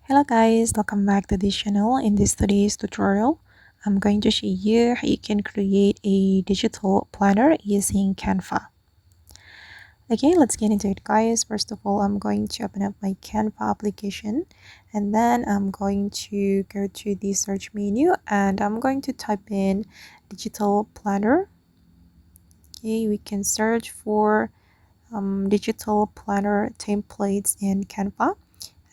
Hello guys, welcome back to this channel. In this today's tutorial, I'm going to show you how you can create a digital planner using Canva. Okay, let's get into it guys. First of all, I'm going to open up my Canva application and then I'm going to go to the search menu and I'm going to type in digital planner. Okay, we can search for digital planner templates in Canva.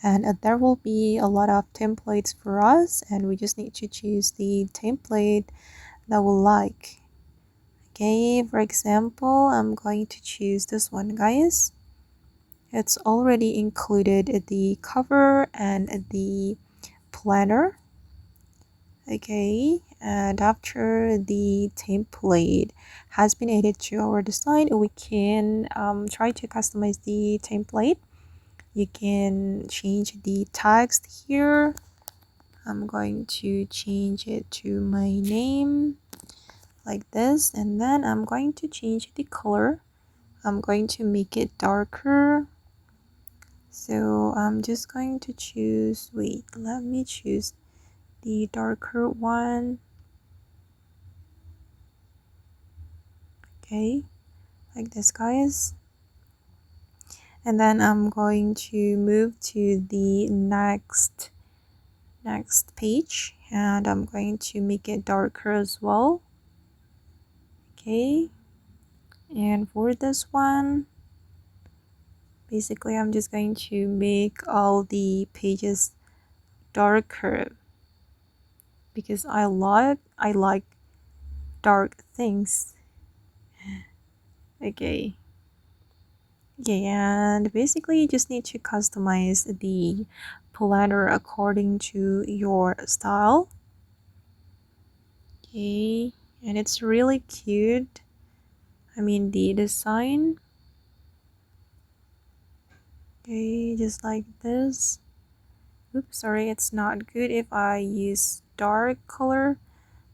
And there will be a lot of templates for us and we just need to choose the template that we like. Okay, for example, I'm going to choose this one guys. It's already included the cover and the planner. Okay, and after the template has been added to our design, we can try to customize the template. You can change the text here. I'm going to change it to my name like this, and then I'm going to change the color. I'm going to make it darker. So I'm just going to choose, let me choose the darker one. Okay, like this guys. And then I'm going to move to the next page and I'm going to make it darker as well. Okay, and for this one, basically I'm just going to make all the pages darker because I like dark things. Okay, and basically you just need to customize the planner according to your style. Okay, and it's really cute. I mean the design. Okay, just like this. Oops, sorry, it's not good if I use dark color,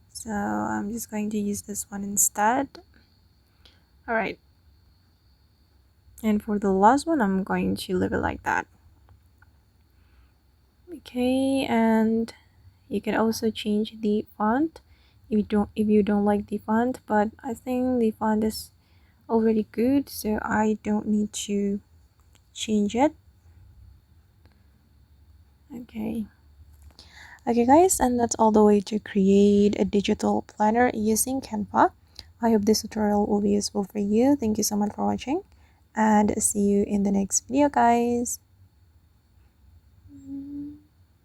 so I'm just going to use this one instead. All right, and for the last one I'm going to leave it like that. Okay, and you can also change the font if you don't like the font, but I think the font is already good, so I don't need to change it. Okay guys, and that's all the way to create a digital planner using Canva. I hope this tutorial will be useful for you. Thank you so much for watching and see you in the next video guys.